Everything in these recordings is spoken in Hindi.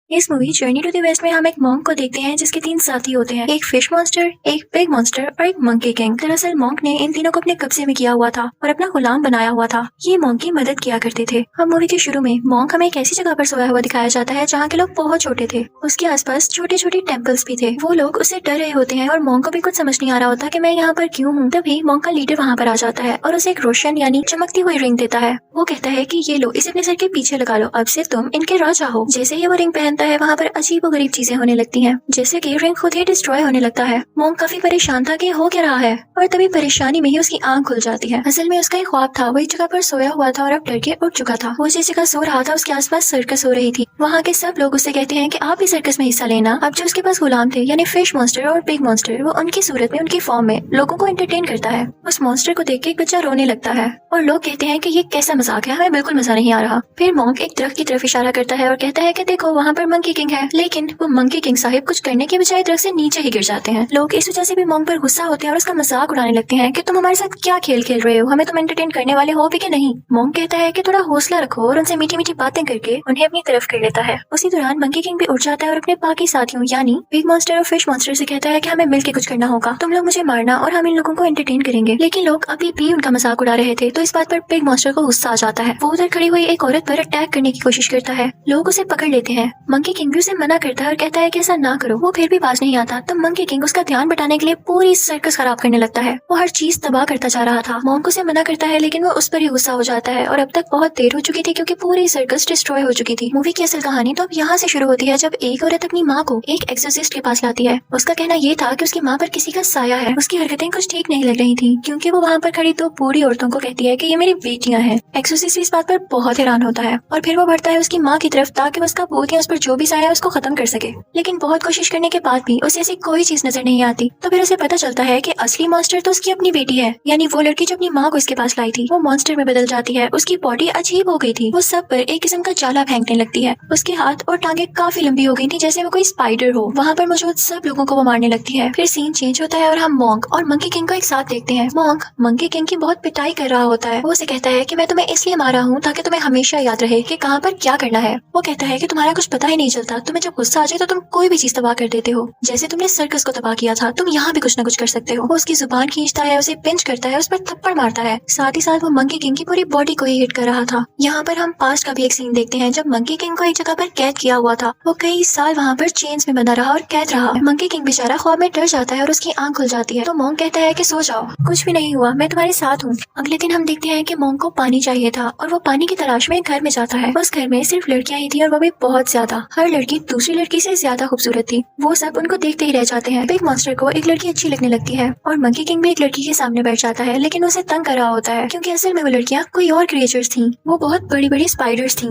इस movie Journey to the West में हम एक मॉन्क को देखते हैं जिसके 3 साथी होते हैं, एक फिश मॉन्स्टर, एक पिग मॉन्स्टर और एक मंकी किंग। दरअसल मॉन्क ने इन तीनों को अपने कब्जे में किया हुआ था और अपना गुलाम बनाया हुआ था। ये मॉन्क की मदद किया करते थे। हम मूवी के शुरू में मॉन्क हमें एक ऐसी जगह पर सोया हुआ दिखाया जाता है जहाँ के लोग बहुत छोटे थे। उसके आसपास छोटे छोटे टेम्पल्स भी थे। वो लोग उससे डर रहे होते हैं और मॉन्क को भी कुछ समझ नहीं आ रहा होता कि मैं यहाँ पर क्यों हूँ। तभी मॉन्क का लीडर वहाँ पर आ जाता है और उसे एक रोशन यानी चमकती हुई रिंग देता है। वो कहता है कि ये लो, इसे अपने सर के पीछे लगा लो, अब से तुम इनके राजा हो। जैसे ही वो रिंग पहनता है वहाँ पर अजीबोगरीब चीजें होने लगती हैं, जैसे कि रिंग खुद ही डिस्ट्रॉय होने लगता है। मॉन्क काफी परेशान था कि हो क्या रहा है और तभी परेशानी में ही उसकी आंख खुल जाती है। असल में उसका एक ख्वाब था, वो एक जगह पर सोया हुआ था और अब डर के उठ चुका था। वो जिस जगह सो रहा था उसके आसपास सर्कस हो रही थी। वहाँ के सब लोग उससे कहते हैं कि आप इस सर्कस में हिस्सा लेना। अब जो उसके पास गुलाम थे यानी फिश मॉन्स्टर और पिग मॉन्स्टर, वो उनकी सूरत में उनकी फॉर्म में लोगों को एंटरटेन करता है। उस मॉन्स्टर को देख के एक बच्चा रोने लगता है और लोग कहते हैं कि ये कैसा मजाक है, हमें बिल्कुल मजा नहीं आ रहा। फिर मॉन्क एक दरख्त की तरफ इशारा करता है और कहता है कि देखो वहाँ पर मंकी किंग है। लेकिन वो मंकी किंग साहिब कुछ करने के बजाय दरख्त से नीचे ही गिर जाते हैं। लोग इस वजह से भी मॉन्क पर गुस्सा होते हैं और उसका मजाक उड़ाने लगते हैं कि तुम हमारे साथ क्या खेल खेल रहे हो, हमें तुम एंटरटेन करने वाले हो भी कि नहीं। मॉन्क कहता है कि थोड़ा हौसला रखो और उनसे मीठी मीठी बातें करके उन्हें अपनी तरफ कर लेता है। उसी दौरान मंकी किंग भी उठ जाता है और अपने बाकी साथियों यानी बिग मॉन्स्टर और फिश मॉन्स्टर से कहता है कि हमें मिलकर कुछ करना होगा, तुम लोग मुझे मारना और हम इन लोगों को एंटरटेन करेंगे। लेकिन लोग अभी भी उनका मजाक उड़ा रहे थे तो इस बात पर बिग मॉन्स्टर को गुस्सा आ जाता है। वो उधर खड़ी हुई एक औरत पर अटैक करने की कोशिश करता है। लोग उसे पकड़ लेते हैं। मंकी किंग भी उसे मना करता है और कहता है कि ऐसा ना करो। वो फिर भी बाज नहीं आता तो मंकी किंग उसका ध्यान बटाने के लिए पूरी सर्कस खराब करने लगता है। वो हर चीज तबाह करता जा रहा था। मॉन्क उसे मना करता है लेकिन वो उस पर ही गुस्सा हो जाता है और अब तक बहुत देर हो चुकी थी क्योंकि पूरी सर्कस डिस्ट्रॉय हो चुकी थी। मूवी की असल कहानी तो अब यहाँ से शुरू होती है जब एक औरत अपनी माँ को एक एक्सोर्सिस्ट के पास लाती है। उसका कहना ये था कि उसकी माँ पर किसी का साया है। उसकी हरकतें कुछ ठीक नहीं लग रही थी क्योंकि वो वहाँ पर खड़ी 2 बूढ़ी औरतों को कहती है कि ये मेरी बेटियां हैं। एक्सोर्सिस्ट इस बात पर बहुत हैरान होता है और फिर वो बढ़ता है उसकी माँ की तरफ ताकि उसका भूत या उस पर जो भी साया है उसको खत्म कर सके। लेकिन बहुत कोशिश करने के बाद भी उसे ऐसी कोई चीज नजर नहीं आती। तो फिर उसे पता चलता है कि असली मॉन्स्टर तो उसकी अपनी बेटी है, यानी वो लड़की जो अपनी माँ को इसके पास लाई थी वो मॉन्स्टर में बदल जाती है। उसकी बॉडी अजीब हो गई थी। वो सब पर एक किस्म का जाला फेंकने लगती है। उसके हाथ और टांगे काफी लंबी हो गई थी जैसे वो कोई स्पाइडर हो। वहाँ पर मौजूद सब लोगों को वो मारने लगती है। फिर सीन चेंज होता है और हम मॉन्क और मंकी किंग को एक साथ देखते हैं। मॉन्क मंकी किंग की बहुत पिटाई कर रहा होता है। वो उसे कहता है कि मैं तुम्हें इसलिए मारा हूँ ताकि तुम्हें हमेशा याद रहे कि कहाँ पर क्या करना है। वो कहता है कि तुम्हारा कुछ पता ही नहीं चलता, तुम्हें जब गुस्सा आ जाए तो तुम कोई भी चीज तबाह कर देते हो। जैसे तुमने सर्कस को तबाह किया था, तुम यहाँ भी कुछ न कुछ कर सकते हो। वो उसकी जुबान खींचता है, उसे पिंच करता है, उस पर थप्पड़ मारता है। साथ ही साथ वो मंकी किंग की पूरी बॉडी को ही हिट कर रहा था। यहाँ पर हम पास्ट का भी एक सीन देखते हैं जब मंकी किंग को एक जगह पर कैद किया हुआ था। वो कई साल वहाँ पर चेन्स में बंधा रहा और कैद रहा। मंकी किंग बेचारा ख्वाब में डर जाता है और उसकी आंख खुल जाती है। तो मॉन्क कहता है कि सो जाओ, कुछ भी नहीं हुआ, मैं तुम्हारे साथ हूँ। अगले दिन हम देखते हैं कि मॉन्क को पानी चाहिए था और वो पानी की तलाश में एक घर में जाता है। उस घर में सिर्फ लड़कियां ही थी और वो भी बहुत ज्यादा। हर लड़की दूसरी लड़की से ज्यादा खूबसूरत थी। वो सब उनको देखते ही रह जाते हैं। बिग मॉन्स्टर को एक लड़की अच्छी लगने लगती है और मंकी किंग भी एक लड़की के सामने बैठ जाता है, लेकिन उसे तंग कर रहा होता है क्योंकि असल में वो लड़कियां कोई और क्रिएचर्स थी। वो बहुत बड़ी बड़ी स्पाइडर्स थी।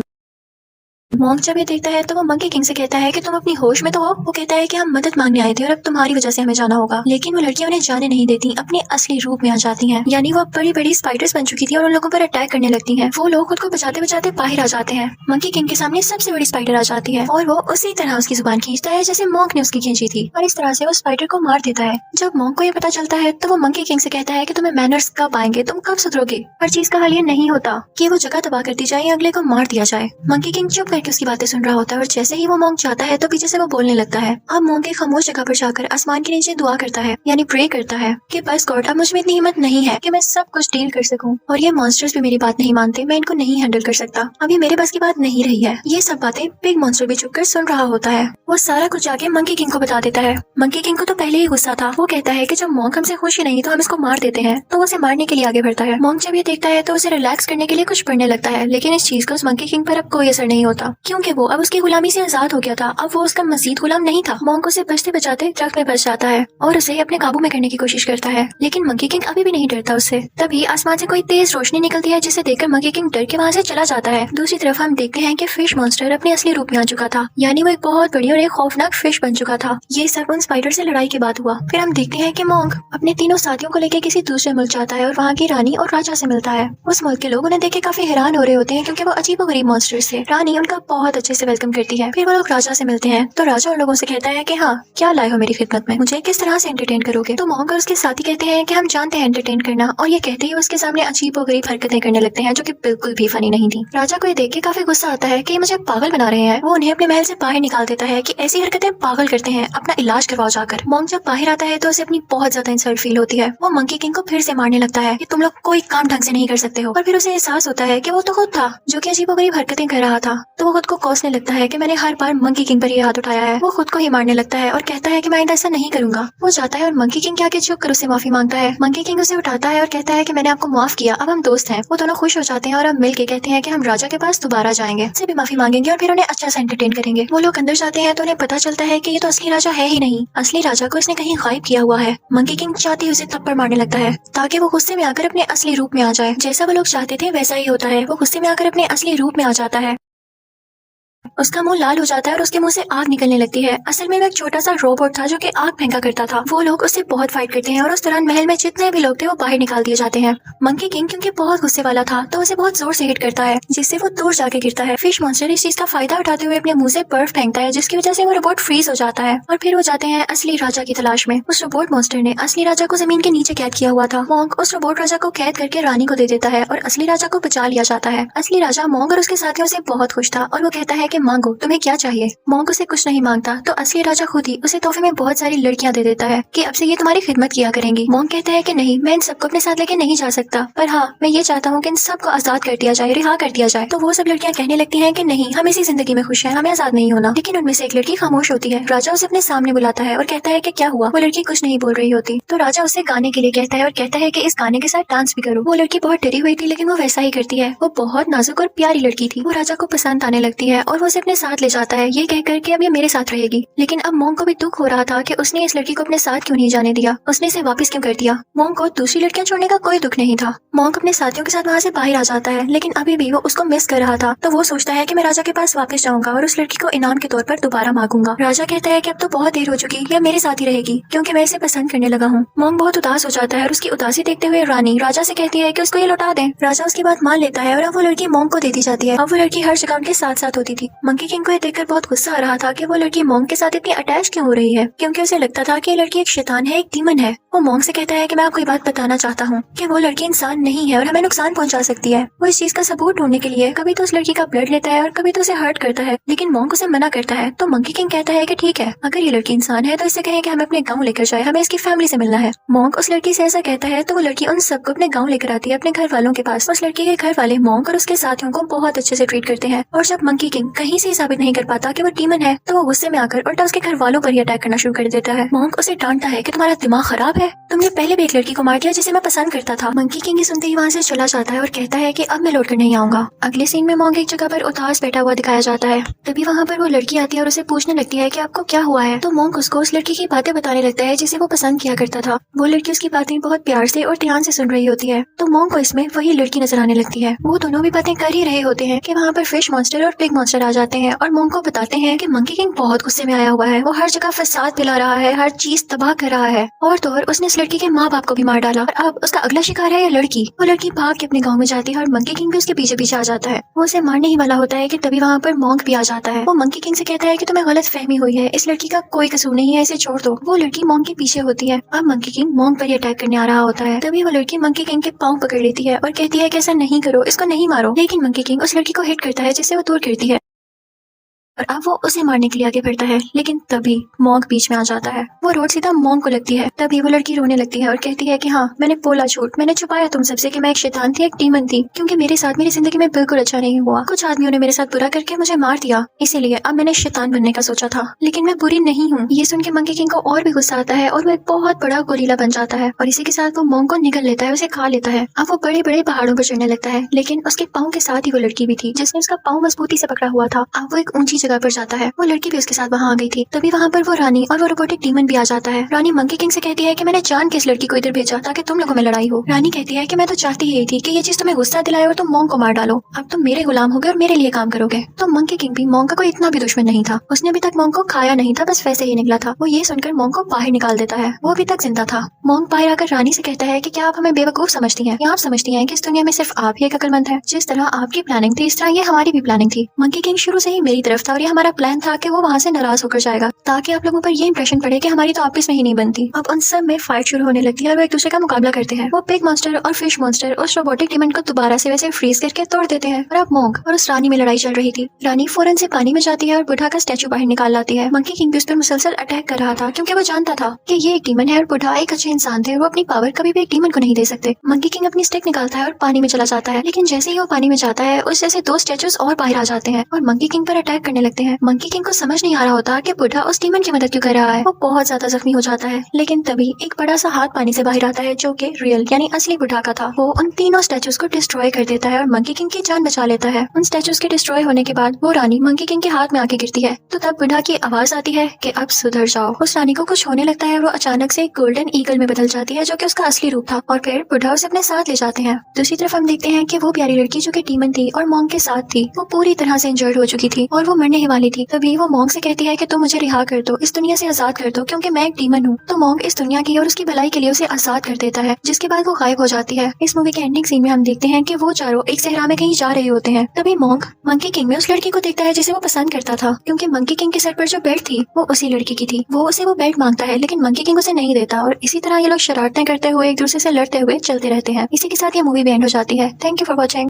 मॉन्क जब ये देखता है तो वो मंकी किंग से कहता है कि तुम अपनी होश में तो हो। वो कहता है कि हम मदद मांगने आए थे और अब तुम्हारी वजह से हमें जाना होगा। लेकिन वो लड़कियां उन्हें जाने नहीं देती, अपने असली रूप में आ जाती हैं। यानी वो बड़ी बड़ी स्पाइडर्स बन चुकी थी और उन लोगों पर अटैक करने लगती हैं। वो लोग खुद को बचाते बचाते बाहर आ जाते हैं। मंकी किंग के सामने सबसे बड़ी स्पाइडर आ जाती है और वो उसी तरह उसकी जुबान खींचता है जैसे मॉन्क ने उसकी खींची थी और इस तरह से वो स्पाइडर को मार देता है। जब मॉन्क को ये पता चलता है तो वो मंकी किंग से कहता है कि तुम्हें मैनर्स कब आएंगे, तुम कब सुधरोगे। हर चीज का हाल ये नहीं होता कि वो जगह तबाह कर दी जाए या अगले को मार दिया जाए। मंकी किंग चुप करके उसकी बातें सुन रहा होता है और जैसे ही वो मॉन्क जाता है तो पीछे से वो बोलने लगता है। अब मॉन्क एक खामोश जगह पर जाकर आसमान के नीचे दुआ करता है, यानी प्रे करता है कि बस गॉड अब मुझ में इतनी हिम्मत नहीं है कि मैं सब कुछ डील कर सकूं और ये मॉन्स्टर्स भी मेरी बात नहीं मानते, मैं इनको नहीं हैंडल कर सकता, अभी मेरे बस की बात नहीं रही है। ये सब बातें बिग मॉन्स्टर भी चुपकर सुन रहा होता है। वो सारा कुछ जाके मंकी किंग को बता देता है। मंकी किंग को तो पहले ही गुस्सा था। वो कहता है कि जब मॉन्क हमसे खुश ही नहीं तो हम इसको मार देते हैं। तो वो उसे मारने के लिए आगे बढ़ता है। मॉन्क जब ये देखता है तो उसे रिलैक्स करने के लिए कुछ पढ़ने लगता है, लेकिन इस चीज का उस मंकी किंग पर अब कोई असर नहीं होता क्योंकि वो अब उसकी गुलामी से आजाद हो गया था। अब वो उसका मजीद गुलाम नहीं था। मॉन्क उसे बचते बचाते ट्रक में फंस जाता है और उसे अपने काबू में करने की कोशिश करता है, लेकिन मंकी किंग अभी भी नहीं डरता उससे। तभी आसमान से कोई तेज रोशनी निकलती है जिसे देखकर मंकी किंग डर के वहाँ से चला जाता है। दूसरी तरफ हम देखते हैं कि फिश मॉन्स्टर अपने असली रूप में आ चुका था, यानी वो एक बहुत बड़ी और एक खौफनाक फिश बन चुका था। ये सब उन स्पाइडर से लड़ाई के बाद हुआ। फिर हम देखते हैं कि मॉन्क अपने तीनों साथियों को लेकर किसी दूसरे मुल्क जाता है और वहाँ की रानी और राजा से मिलता है। उस मुल्क के लोग उन्हें देख के काफी हैरान हो रहे होते हैं क्योंकि वो अजीबोगरीब मॉन्स्टर्स थे। रानी उनका उसका बहुत अच्छे से वेलकम करती है। फिर वो लोग राजा से मिलते हैं तो राजा उन लोगों से कहता है कि हाँ, क्या लाए हो मेरी खिदमत में, मुझे किस तरह से एंटरटेन करोगे। तो मोंक और उसके साथी कहते हैं कि हम जानते हैं एंटरटेन करना, और ये कहते ही उसके सामने अजीब और गरीब हरकतें करने लगते हैं जो कि बिल्कुल भी फनी नहीं थी। राजा को ये देख के काफी गुस्सा आता है कि ये मुझे पागल बना रहे हैं। वो उन्हें अपने महल से बाहर निकाल देता है कि ऐसी हरकतें पागल करते हैं, अपना इलाज करवाओ जाकर। मोंक जब बाहर आता है तो उसे अपनी बहुत ज्यादा इंसल्ट फील होती है। वो मंकी किंग को फिर से मारने लगता है कि तुम लोग कोई काम ढंग से नहीं कर सकते हो। और फिर उसे एहसास होता है कि वो तो खुद था जो कि अजीबोगरीब हरकतें कर रहा था। तो वो खुद को कोसने लगता है कि मैंने हर बार मंकी किंग पर ये हाथ उठाया है। वो खुद को ही मारने लगता है और कहता है कि मैं आइंदा ऐसा नहीं करूंगा। वो जाता है और मंकी किंग के आगे झुक कर उसे माफी मांगता है। मंकी किंग उसे उठाता है और कहता है कि मैंने आपको माफ किया, अब हम दोस्त हैं। वो दोनों खुश हो जाते हैं और अब मिलके कहते हैं कि हम राजा के पास दोबारा जाएंगे, उससे भी माफी मांगेंगे और फिर उन्हें अच्छा से एंटरटेन करेंगे। वो लोग अंदर जाते हैं तो उन्हें पता चलता है कि ये तो असली राजा है ही नहीं, असली राजा को इसने कहीं गायब किया हुआ है। मंकी किंग चाहते ही उसे थप्पड़ मारने लगता है ताकि वो गुस्से में आकर अपने असली रूप में आ जाए। जैसा वो लोग चाहते थे वैसा ही होता है, वो गुस्से में आकर अपने असली रूप में आ जाता है। उसका मुंह लाल हो जाता है और उसके मुंह से आग निकलने लगती है। असल में वो एक छोटा सा रोबोट था जो कि आग फेंका करता था। वो लोग उससे बहुत फाइट करते हैं और उस दौरान महल में जितने भी लोग थे वो बाहर निकाल दिए जाते हैं। मंकी किंग क्योंकि बहुत गुस्से वाला था तो उसे बहुत जोर से हिट करता है जिससे वो दूर जाके गिरता है। फिश मॉन्स्टर इस चीज का फायदा उठाते हुए अपने मुंह से बर्फ फेंकता है जिसकी वजह से वो रोबोट फ्रीज हो जाता है। और फिर वो जाते हैं असली राजा की तलाश में। उस रोबोट मॉन्स्टर ने असली राजा को जमीन के नीचे कैद किया हुआ था। मोंक उस रोबोट राजा को कैद करके रानी को दे देता है और असली राजा को बचा लिया जाता है। असली राजा मोंक और उसके साथियों से बहुत खुश था और वो कहता है कि मांगो, तुम्हें क्या चाहिए। मोंक उसे कुछ नहीं मांगता तो असली राजा खुद ही उसे तोहफे में बहुत सारी लड़कियां दे देता है कि अब से ये तुम्हारी खिदमत किया करेंगी। मोंक कहता है कि नहीं, मैं इन सबको अपने साथ लेके नहीं जा सकता, पर हाँ मैं ये चाहता हूँ कि इन सबको आजाद कर दिया जाए, रिहा कर दिया जाए। तो वो सब लड़कियां कहने लगती हैं कि नहीं, हम इसी जिंदगी में खुश हैं, हमें आजाद नहीं होना। लेकिन उनमें से एक लड़की खामोश होती है। राजा उसे अपने सामने बुलाता है और कहता है कि क्या हुआ। वो लड़की कुछ नहीं बोल रही होती तो राजा उसे गाने के लिए कहता है और कहता है कि इस गाने के साथ डांस भी करो। वो लड़की बहुत डरी हुई थी लेकिन वो वैसा ही करती है। वो बहुत नाजुक और प्यारी लड़की थी। वो राजा को पसंद आने लगती है और वो उसे अपने साथ ले जाता है ये कहकर कि अब ये मेरे साथ रहेगी। लेकिन अब मोंक को भी दुख हो रहा था कि उसने इस लड़की को अपने साथ क्यों नहीं जाने दिया, उसने इसे वापस क्यों कर दिया। मोंक को दूसरी लड़कियां छोड़ने का कोई दुख नहीं था। मोंक अपने साथियों के साथ वहाँ से बाहर आ जाता है लेकिन अभी भी वो उसको मिस कर रहा था। तो वो सोचता है कि मैं राजा के पास वापस जाऊंगा और उस लड़की को इनाम के तौर पर दोबारा मांगूंगा। राजा कहता है कि अब तो बहुत देर हो चुकी, ये मेरे साथ ही रहेगी क्योंकि मैं इसे पसंद करने लगा हूँ। मोंक बहुत उदास हो जाता है और उसकी उदासी देखते हुए रानी राजा से कहती है कि उसको ये लौटा दें। राजा उसकी बात मान लेता है और अब वो लड़की मोंक को दे दी जाती है। अब वो लड़की हर जगह उनके साथ साथ होती थी। मंकी किंग को ये देखकर बहुत गुस्सा आ रहा था कि वो लड़की मोंक के साथ इतनी अटैच क्यों हो रही है, क्योंकि उसे लगता था कि ये लड़की एक शैतान है, एक डीमन है। वो मोंक से कहता है कि मैं आपको ये बात बताना चाहता हूँ कि वो लड़की इंसान नहीं है और हमें नुकसान पहुंचा सकती है। वो इस चीज का सबूत ढूंढने के लिए कभी तो उस लड़की का ब्लड लेता है और कभी तो उसे हर्ट करता है, लेकिन मोंक उसे मना करता है। तो मंकी किंग कहता है कि ठीक है, अगर ये लड़की इंसान है तो इसे कहें कि हमें अपने गाँव लेकर जाए, हमें इसकी फैमिली से मिलना है। मोंक उस लड़की से ऐसा कहता है तो वो लड़की उन सबको अपने गाँव लेकर आती है, अपने घर वालों के पास। उस लड़की के घर वाले मोंक और उसके साथियों को बहुत अच्छे से ट्रीट करते हैं और जब मंकी किंग कहीं से साबित नहीं कर पाता कि वो डीमन है तो वो गुस्से में आकर उल्टा उसके घर वालों पर ही अटैक करना शुरू कर देता है। मोंक उसे डांटता है कि तुम्हारा दिमाग खराब है, तुमने पहले भी एक लड़की को मार दिया जिसे मैं पसंद करता था। मंकी किंग सुनते ही वहाँ से चला जाता है और कहता है कि अब मैं लौट कर नहीं आऊंगा। अगले सीन में मोंक एक जगह पर उदास बैठा हुआ दिखाया जाता है। तभी वहाँ पर वो लड़की आती है और उसे पूछने लगती है कि आपको क्या हुआ है। तो मोंक उसको उस लड़की की बातें बताने लगता है जिसे वो पसंद किया करता था। वो लड़की उसकी बातें बहुत प्यार से और ध्यान से सुन रही होती है तो मोंक को इसमें वही लड़की नजर आने लगती है। वो दोनों भी बातें कर ही रहे होते हैं कि वहाँ पर फिश मॉन्स्टर और पिग मॉन्स्टर आ जाते हैं और मोंक को बताते हैं कि मंकी किंग बहुत गुस्से में आया हुआ है, वो हर जगह फसाद फैला रहा है, हर चीज तबाह कर रहा है और तो और उसने इस लड़की के माँ बाप को भी मार डाला और अब उसका अगला शिकार है ये लड़की। वो लड़की भाग के अपने गाँव में जाती है और मंकी किंग भी उसके पीछे पीछे आ जाता है। वो उसे मारने ही वाला होता है कि तभी वहाँ पर मोंक भी आ जाता है। वो मंकी किंग से कहता है कि तुम्हें गलत फहमी हुई है, इस लड़की का कोई कसूर नहीं है, इसे छोड़ दो। वो लड़की मोंक के पीछे होती है। अब मंकी किंग मोंक पर ही अटैक करने आ रहा होता है। तभी वो लड़की मंकी किंग के पाँव पकड़ लेती है और कहती है कि ऐसा नहीं करो, इसको नहीं मारो। लेकिन मंकी किंग उस लड़की को हिट करता है जिससे वो दूर गिरती है और अब वो उसे मारने के लिए आगे बढ़ता है। लेकिन तभी मोंक बीच में आ जाता है। वो रोड सीधा मोंक को लगती है। तभी वो लड़की रोने लगती है और कहती है कि हाँ, मैंने बोला झूठ, मैंने छुपाया तुम सबसे कि मैं एक शैतान थी, एक डीमन थी, क्योंकि मेरे साथ मेरी जिंदगी में बिल्कुल अच्छा नहीं हुआ। कुछ आदमियों ने मेरे साथ बुरा करके मुझे मार दिया, इसीलिए अब मैंने शैतान बनने का सोचा था, लेकिन मैं बुरी नहीं हूँ। ये सुन के मंकी किंग को और भी गुस्सा आता है और वो एक बहुत बड़ा गोरीला बन जाता है और इसी के साथ वो मोंक को निगल लेता है, उसे खा लेता है। अब वो बड़े बड़े पहाड़ों पर चढ़ने लगता है, लेकिन उसके पाँव के साथ ही वो लड़की भी थी जिसने उसका पाँव मजबूती से पकड़ा हुआ था। अब वो एक ऊंची जगह पर जाता है। वो लड़की भी उसके साथ वहाँ आ गई थी। तभी वहाँ पर वो रानी और वो रोबोटिक डीमन भी आ जाता है। रानी मंकी किंग से कहती है कि मैंने जान के इस लड़की को इधर भेजा ताकि तुम लोगों में लड़ाई हो। रानी कहती है कि मैं तो चाहती ही थी कि ये चीज तुम्हें गुस्सा दिलाए और तुम मॉन्क को मार डालो। अब तुम मेरे गुलाम हो गए और मेरे लिए काम करोगे। तो मंकी किंग भी मॉन्क का कोई इतना भी दुश्मन नहीं था। उसने अभी तक मॉन्क को खाया नहीं था, बस वैसे ही निकला था। वो ये सुनकर मॉन्क को बाहर निकाल देता है। वो अभी तक जिंदा था। मॉन्क बाहर आकर रानी से कहता है कि क्या आप हमें बेवकूफ समझती हैं या आप समझती हैं कि इस दुनिया में सिर्फ आप ही एक अक्लमंद है। जिस तरह आपकी प्लानिंग थी इस तरह ये हमारी भी प्लानिंग थी। मंकी किंग शुरू से ही मेरी तरफ था और ये हमारा प्लान था कि वो वहाँ से नाराज होकर जाएगा ताकि आप लोगों पर ये इंप्रेशन पड़े कि हमारी तो आपस में ही नहीं बनती। अब उन सब में फाइट शुरू होने लगती है और वो एक दूसरे का मुकाबला करते हैं। वो पिग मॉन्स्टर और फिश मॉन्स्टर उस रोबोटिक डीमन को दोबारा से वैसे फ्रीज करके तोड़ देते हैं और अब मॉन्क और उस रानी में लड़ाई चल रही थी। रानी फौरन से पानी में जाती है और बुढ़ा का स्टैचू बाहर निकाल लाती है। मंकी किंग भी उस पर मुसलसल अटैक कर रहा था क्योंकि वो जानता था कि ये एक डीमन है और बुढ़ा एक अच्छे इंसान थे और वो अपनी पावर कभी भी एक डीमन को नहीं दे सकते। मंकी किंग अपनी स्टिक निकालता है और पानी में चला जाता है, लेकिन जैसे ही वो पानी में जाता है उस जैसे दो स्टैचूज और बाहर आ जाते हैं और मंकी किंग पर अटैक करने लगते हैं। मंकी किंग को समझ नहीं आ रहा होता कि बुढ़ा उस डीमन की मदद क्यों कर रहा है। वो बहुत ज्यादा जख्मी हो जाता है, लेकिन तभी एक बड़ा सा हाथ पानी से बाहर आता है जो कि रियल यानी असली बुढ़ा का था। वो उन तीनों स्टैचूज को डिस्ट्रॉय कर देता है और मंकी किंग की जान बचा लेता है। उन स्टैचूज के डिस्ट्रॉय होने के बाद वो रानी मंकी किंग के हाथ में आके गिरती है तो तब बुढ़ा की आवाज आती है कि अब सुधर जाओ। उस रानी को कुछ होने लगता है, वो अचानक से एक गोल्डन ईगल में बदल जाती है जो कि उसका असली रूप था और फिर बुढ़ा उसे अपने साथ ले जाते हैं। दूसरी तरफ हम देखते हैं कि वो प्यारी लड़की जो कि डीमन थी और मॉन्क के साथ थी वो पूरी तरह से इंजर्ड हो चुकी थी और वो मरने ही वाली थी। तभी वो मॉन्क से कहती है कि तुम मुझे रिहा कर दो, इस दुनिया से आजाद कर दो क्योंकि मैं एक डीमन हूँ। तो मॉन्क इस दुनिया की और उसकी भलाई के लिए उसे आजाद कर देता है, जिसके बाद वो गायब हो जाती है। इस मूवी के एंडिंग सीन में हम देखते हैं कि वो चारों एक सहरा में कहीं जा रहे होते हैं। तभी मॉन्क मंकी किंग में उस लड़की को देखता है जिसे वो पसंद करता था, क्योंकि मंकी किंग के सर पर जो बेल्ट थी वो उसी लड़की की थी। वो उसे वो बेल्ट मांगता है लेकिन मंकी किंग उसे नहीं देता और इसी तरह ये लोग शरारतें करते हुए एक दूसरे से लड़ते हुए चलते रहते हैं। इसी के साथ ये मूवी भी एंड हो जाती है। Thank you for watching.